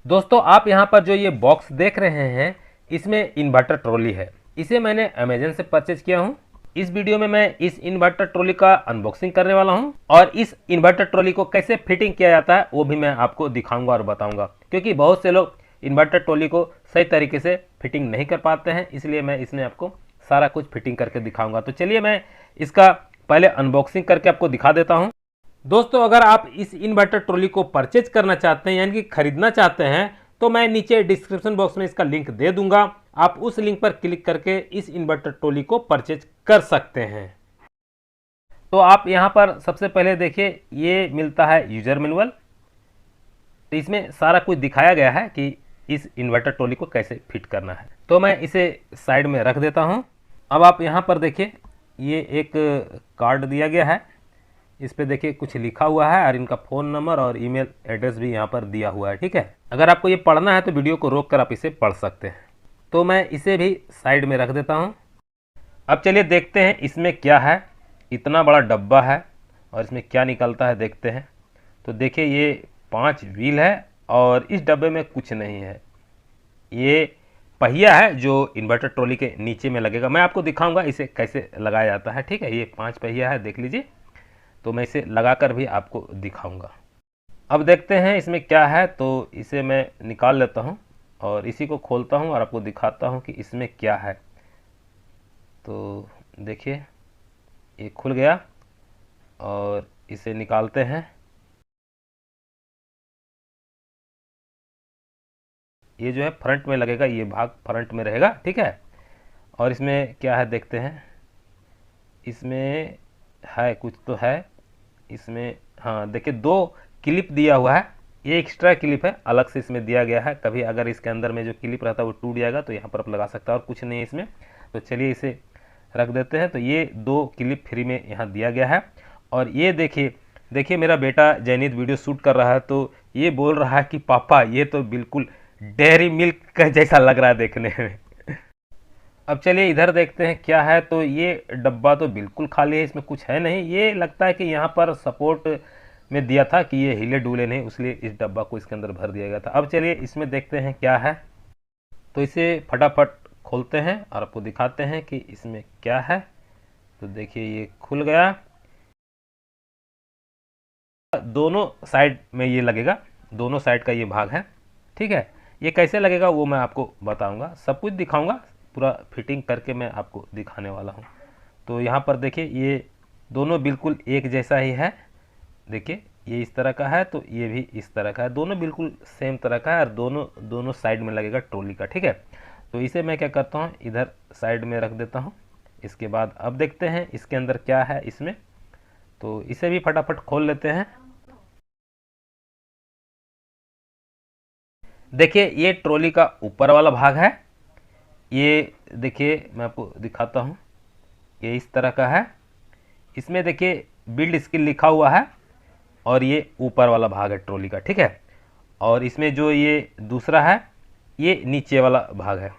दोस्तों आप यहाँ पर जो ये बॉक्स देख रहे हैं इसमें इन्वर्टर ट्रॉली है। इसे मैंने अमेजन से परचेज किया हूँ। इस वीडियो में मैं इस इन्वर्टर ट्रॉली का अनबॉक्सिंग करने वाला हूँ और इस इन्वर्टर ट्रॉली को कैसे फिटिंग किया जाता है वो भी मैं आपको दिखाऊंगा और बताऊंगा, क्योंकि बहुत से लोग इन्वर्टर ट्रॉली को सही तरीके से फिटिंग नहीं कर पाते हैं, इसलिए मैं इसमें आपको सारा कुछ फिटिंग करके दिखाऊंगा। तो चलिए मैं इसका पहले अनबॉक्सिंग करके आपको दिखा देता हूँ। दोस्तों अगर आप इस इन्वर्टर ट्रॉली को परचेज करना चाहते हैं यानी कि खरीदना चाहते हैं तो मैं नीचे डिस्क्रिप्शन बॉक्स में इसका लिंक दे दूंगा। आप उस लिंक पर क्लिक करके इस इन्वर्टर ट्रॉली को परचेज कर सकते हैं। तो आप यहां पर सबसे पहले देखिए ये मिलता है यूजर मैनुअल। तो इसमें सारा कुछ दिखाया गया है कि इस इन्वर्टर ट्रॉली को कैसे फिट करना है। तो मैं इसे साइड में रख देता हूं। अब आप यहां पर देखिए ये एक कार्ड दिया गया है, इस पे देखिए कुछ लिखा हुआ है और इनका फ़ोन नंबर और ईमेल एड्रेस भी यहाँ पर दिया हुआ है। ठीक है, अगर आपको ये पढ़ना है तो वीडियो को रोक कर आप इसे पढ़ सकते हैं। तो मैं इसे भी साइड में रख देता हूँ। अब चलिए देखते हैं इसमें क्या है। इतना बड़ा डब्बा है और इसमें क्या निकलता है देखते हैं। तो देखिए ये 5 व्हील है और इस डब्बे में कुछ नहीं है। ये पहिया है जो इन्वर्टर ट्रॉली के नीचे में लगेगा। मैं आपको दिखाऊंगा इसे कैसे लगाया जाता है। ठीक है, ये 5 पहिया है, देख लीजिए। तो मैं इसे लगाकर भी आपको दिखाऊंगा। अब देखते हैं इसमें क्या है। तो इसे मैं निकाल लेता हूं और इसी को खोलता हूं और आपको दिखाता हूं कि इसमें क्या है। तो देखिए ये खुल गया और इसे निकालते हैं। ये जो है फ्रंट में लगेगा, ये भाग फ्रंट में रहेगा। ठीक है, और इसमें क्या है देखते हैं। इसमें है कुछ तो है इसमें। हाँ देखिए 2 क्लिप दिया हुआ है। ये एक्स्ट्रा क्लिप है, अलग से इसमें दिया गया है। कभी अगर इसके अंदर में जो क्लिप रहता है वो टूट जाएगा तो यहाँ पर आप लगा सकते हैं और कुछ नहीं है इसमें। तो चलिए इसे रख देते हैं। तो ये 2 क्लिप फ्री में यहाँ दिया गया है। और ये देखिए मेरा बेटा जैनित वीडियो शूट कर रहा है तो ये बोल रहा है कि पापा ये तो बिल्कुल डेयरी मिल्क का जैसा लग रहा है देखने में। अब चलिए इधर देखते हैं क्या है। तो ये डब्बा तो बिल्कुल खाली है, इसमें कुछ है नहीं। ये लगता है कि यहाँ पर सपोर्ट में दिया था कि ये हिले डुले नहीं, इसलिए इस डब्बा को इसके अंदर भर दिया गया था। अब चलिए इसमें देखते हैं क्या है। तो इसे फटाफट खोलते हैं और आपको दिखाते हैं कि इसमें क्या है। तो देखिए ये खुल गया। दोनों साइड में ये लगेगा, दोनों साइड का ये भाग है। ठीक है, ये कैसे लगेगा वो मैं आपको बताऊंगा, सब कुछ दिखाऊंगा, पूरा फिटिंग करके मैं आपको दिखाने वाला हूँ। तो यहाँ पर देखिए ये दोनों बिल्कुल एक जैसा ही है। देखिए ये इस तरह का है तो ये भी इस तरह का है, दोनों बिल्कुल सेम तरह का है और दोनों साइड में लगेगा ट्रॉली का। ठीक है, तो इसे मैं क्या करता हूँ इधर साइड में रख देता हूँ। इसके बाद अब देखते हैं इसके अंदर क्या है इसमें। तो इसे भी फटाफट खोल लेते हैं। देखिए ये ट्रॉली का ऊपर वाला भाग है। ये देखिए मैं आपको दिखाता हूँ, ये इस तरह का है। इसमें देखिए बिल्ड स्किल लिखा हुआ है और ये ऊपर वाला भाग है ट्रॉली का। ठीक है, और इसमें जो ये दूसरा है ये नीचे वाला भाग है।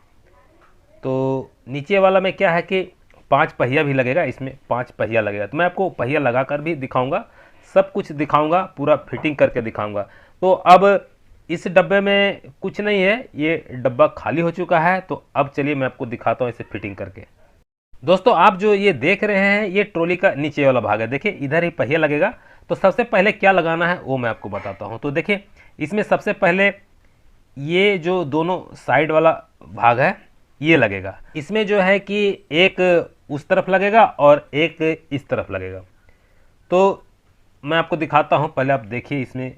तो नीचे वाला में क्या है कि 5 पहिया भी लगेगा, इसमें 5 पहिया लगेगा। तो मैं आपको पहिया लगाकर भी दिखाऊंगा, सब कुछ दिखाऊंगा, पूरा फिटिंग करके दिखाऊंगा। तो अब इस डब्बे में कुछ नहीं है, ये डब्बा खाली हो चुका है। तो अब चलिए मैं आपको दिखाता हूँ इसे फिटिंग करके। दोस्तों आप जो ये देख रहे हैं ये ट्रॉली का नीचे वाला भाग है। देखिए इधर ही पहिया लगेगा। तो सबसे पहले क्या लगाना है वो मैं आपको बताता हूँ। तो देखिए इसमें सबसे पहले ये जो दोनों साइड वाला भाग है ये लगेगा। इसमें जो है कि एक उस तरफ लगेगा और एक इस तरफ लगेगा। तो मैं आपको दिखाता हूँ, पहले आप देखिए इसमें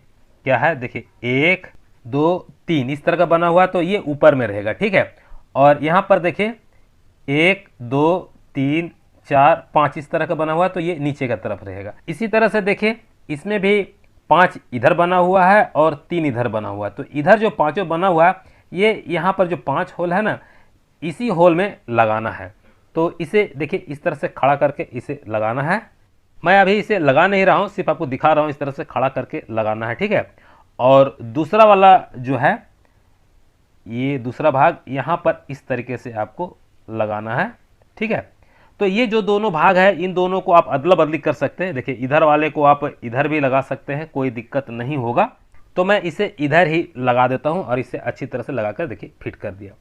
क्या है। देखिए 1 2 3 इस तरह का बना हुआ है तो ये ऊपर में रहेगा। ठीक है, और यहाँ पर देखिए 1 2 3 4 5 इस तरह का बना हुआ है तो ये नीचे का तरफ रहेगा। इसी तरह से देखिए इसमें भी 5 इधर बना हुआ है और 3 इधर बना हुआ है। तो इधर जो पांचों बना हुआ है ये यहाँ पर जो 5 होल है ना, इसी होल में लगाना है। तो इसे देखिए इस तरह से खड़ा करके इसे लगाना है। मैं अभी इसे लगा नहीं रहा हूँ, सिर्फ आपको दिखा रहा हूँ, इस तरह से खड़ा करके लगाना है। ठीक है, और दूसरा वाला जो है ये दूसरा भाग यहाँ पर इस तरीके से आपको लगाना है। ठीक है, तो ये जो दोनों भाग है इन दोनों को आप अदला बदली कर सकते हैं। देखिए इधर वाले को आप इधर भी लगा सकते हैं, कोई दिक्कत नहीं होगा। तो मैं इसे इधर ही लगा देता हूँ और इसे अच्छी तरह से लगाकर देखिए फिट कर दिया।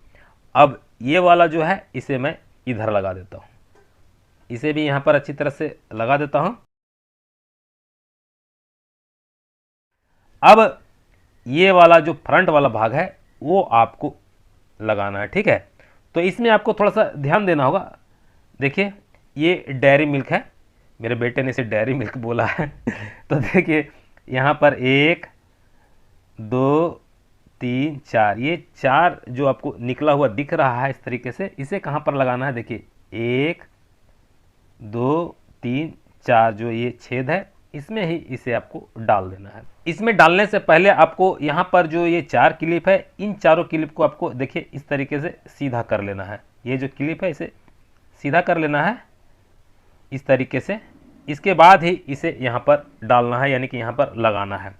अब ये वाला जो है इसे मैं इधर लगा देता हूँ, इसे भी यहाँ पर अच्छी तरह से लगा देता हूँ। अब ये वाला जो फ्रंट वाला भाग है वो आपको लगाना है, ठीक है। तो इसमें आपको थोड़ा सा ध्यान देना होगा। देखिए ये डेयरी मिल्क है, मेरे बेटे ने इसे डेयरी मिल्क बोला है तो देखिए यहाँ पर 1 2 3 4, ये 4 जो आपको निकला हुआ दिख रहा है इस तरीके से, इसे कहाँ पर लगाना है, देखिए 1 2 3 4 जो ये छेद है इसमें ही इसे आपको डाल देना है। इसमें डालने से पहले आपको यहाँ पर जो ये 4 क्लिप है, इन चारों क्लिप को आपको देखिए इस तरीके से सीधा कर लेना है। ये जो क्लिप है इसे सीधा कर लेना है इस तरीके से, इसके बाद ही इसे यहाँ पर डालना है, यानी कि यहाँ पर लगाना है।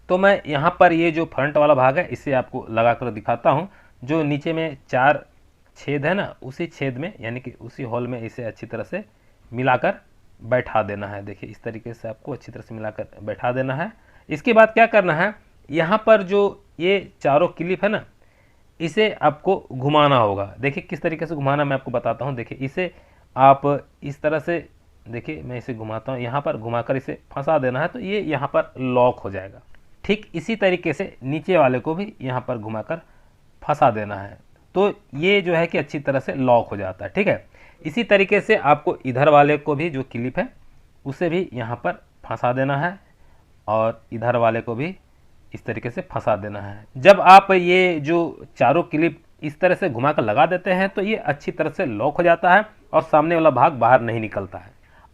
तो मैं यहाँ पर ये जो फ्रंट वाला भाग है इसे आपको लगा कर दिखाता हूँ। जो नीचे में 4 छेद है ना, उसी छेद में यानी कि उसी होल में इसे अच्छी तरह से मिलाकर बैठा देना है। देखिए इस तरीके से आपको अच्छी तरह से मिलाकर बैठा देना है। इसके बाद क्या करना है, यहाँ पर जो ये चारों क्लिप है ना, इसे आपको घुमाना होगा। देखिए किस तरीके से घुमाना मैं आपको बताता हूँ। देखिए इसे आप इस तरह से, देखिए मैं इसे घुमाता हूँ, यहाँ पर घुमाकर इसे फंसा देना है तो ये यहाँ पर लॉक हो जाएगा। ठीक इसी तरीके से नीचे वाले को भी यहाँ पर घुमाकर फंसा देना है तो ये जो है कि अच्छी तरह से लॉक हो जाता है, ठीक है। इसी तरीके से आपको इधर वाले को भी जो क्लिप है उसे भी यहाँ पर फंसा देना है और इधर वाले को भी इस तरीके से फंसा देना है। जब आप ये जो चारों क्लिप इस तरह से घुमाकर लगा देते हैं तो ये अच्छी तरह से लॉक हो जाता है और सामने वाला भाग बाहर नहीं निकलता है।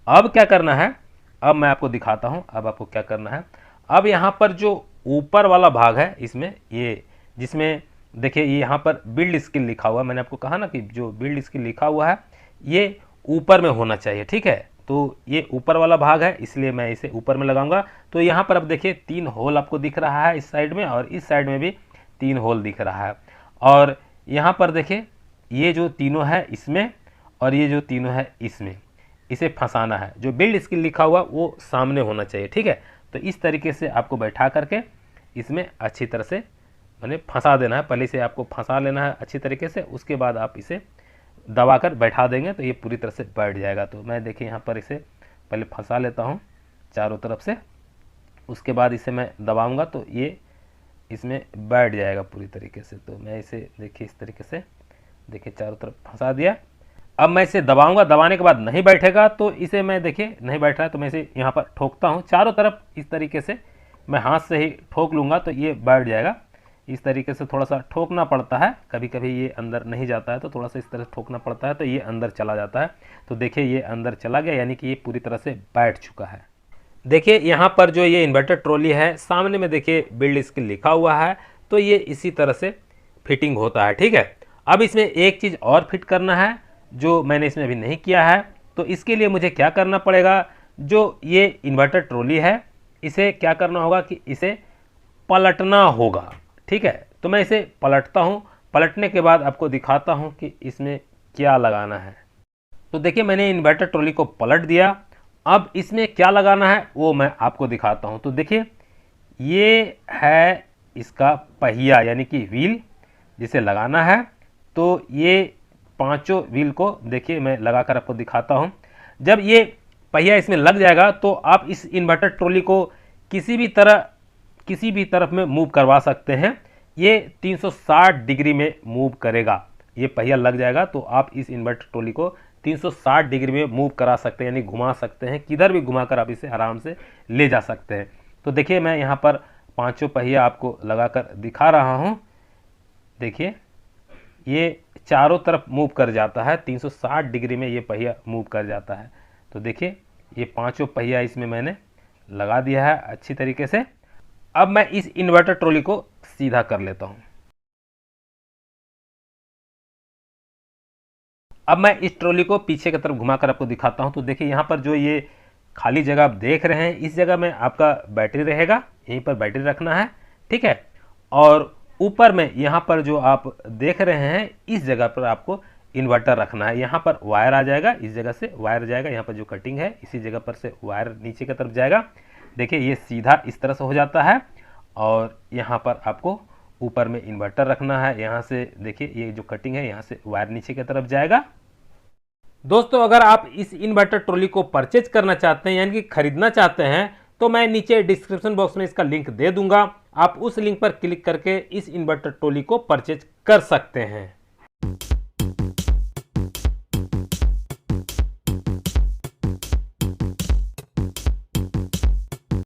अब क्या करना है, अब मैं आपको दिखाता हूँ अब आपको क्या करना है। अब यहाँ पर जो ऊपर वाला भाग है इसमें ये, जिसमें देखिए ये यहाँ पर बिल्ड स्किल लिखा हुआ है, मैंने आपको कहा ना कि जो बिल्ड स्किल लिखा हुआ है ये ऊपर में होना चाहिए, ठीक है। तो ये ऊपर वाला भाग है इसलिए मैं इसे ऊपर में लगाऊंगा। तो यहाँ पर अब देखिए 3 होल आपको दिख रहा है इस साइड में और इस साइड में भी 3 होल दिख रहा है। और यहाँ पर देखिए ये जो तीनों है इसमें और ये जो तीनों है इसमें, इसे फंसाना है। जो बिल्ड स्किल लिखा हुआ वो सामने होना चाहिए, ठीक है। तो इस तरीके से आपको बैठा करके इसमें अच्छी तरह से मैंने फंसा देना है। पहले से आपको फंसा लेना है अच्छी तरीके से, उसके बाद आप इसे दबाकर बैठा देंगे तो ये पूरी तरह से बैठ जाएगा। तो मैं देखिए यहाँ पर इसे पहले फंसा लेता हूँ चारों तरफ से, उसके बाद इसे मैं दबाऊंगा तो ये इसमें बैठ जाएगा पूरी तरीके से। तो मैं इसे देखिए इस तरीके से देखिए चारों तरफ फंसा दिया। अब मैं इसे दबाऊंगा, दबाने के बाद नहीं बैठेगा तो इसे मैं देखिए नहीं बैठ रहा है तो मैं इसे यहाँ पर ठोकता हूँ चारों तरफ, इस तरीके से मैं हाथ से ही ठोक लूँगा तो ये बैठ जाएगा। इस तरीके से थोड़ा सा ठोकना पड़ता है, कभी कभी ये अंदर नहीं जाता है तो थोड़ा सा इस तरह से ठोकना पड़ता है तो ये अंदर चला जाता है। तो देखिए ये अंदर चला गया, यानी कि ये पूरी तरह से बैठ चुका है। देखिए यहाँ पर जो ये इन्वर्टर ट्रॉली है सामने में देखिए बिल्ड स्किल लिखा हुआ है तो ये इसी तरह से फिटिंग होता है, ठीक है। अब इसमें एक चीज़ और फिट करना है जो मैंने इसमें अभी नहीं किया है। तो इसके लिए मुझे क्या करना पड़ेगा, जो ये इन्वर्टर ट्रॉली है इसे क्या करना होगा कि इसे पलटना होगा, ठीक है। तो मैं इसे पलटता हूँ, पलटने के बाद आपको दिखाता हूँ कि इसमें क्या लगाना है। तो देखिए मैंने इन्वर्टर ट्रॉली को पलट दिया, अब इसमें क्या लगाना है वो मैं आपको दिखाता हूँ। तो देखिए ये है इसका पहिया यानी कि व्हील जिसे लगाना है। तो ये 5 व्हील को देखिए मैं लगाकर आपको दिखाता हूँ। जब ये पहिया इसमें लग जाएगा तो आप इस इन्वर्टर ट्रॉली को किसी भी तरफ में मूव करवा सकते हैं। ये 360 डिग्री में मूव करेगा, ये पहिया लग जाएगा तो आप इस इन्वर्टर ट्रॉली को 360 डिग्री में मूव करा सकते हैं, यानी घुमा सकते हैं, किधर भी घुमाकर आप इसे आराम से ले जा सकते हैं। तो देखिए मैं यहाँ पर 5 पहिया आपको लगाकर दिखा रहा हूँ। देखिए ये चारों तरफ मूव कर जाता है, 360 डिग्री में ये पहिया मूव कर जाता है। तो देखिए ये 5 पहिया इसमें मैंने लगा दिया है अच्छी तरीके से। अब मैं इस इन्वर्टर ट्रॉली को सीधा कर लेता हूं। अब मैं इस ट्रॉली को पीछे की तरफ घुमाकर आपको दिखाता हूं। तो देखिए यहाँ पर जो ये खाली जगह आप देख रहे हैं इस जगह में आपका बैटरी रहेगा, यहीं पर बैटरी रखना है, ठीक है। और ऊपर में यहाँ पर जो आप देख रहे हैं इस जगह पर आपको इन्वर्टर रखना है। यहाँ पर वायर आ जाएगा, इस जगह से वायर जाएगा, यहाँ पर जो कटिंग है इसी जगह पर से वायर नीचे की तरफ जाएगा। देखिए ये सीधा इस तरह से हो जाता है और यहाँ पर आपको ऊपर में इन्वर्टर रखना है। यहाँ से देखिए ये जो कटिंग है यहाँ से वायर नीचे की तरफ जाएगा। दोस्तों अगर आप इस इन्वर्टर ट्रॉली को परचेज करना चाहते हैं यानी कि खरीदना चाहते हैं तो मैं नीचे डिस्क्रिप्शन बॉक्स में इसका लिंक दे दूंगा। आप उस लिंक पर क्लिक करके इस इन्वर्टर ट्रॉली को परचेज कर सकते हैं।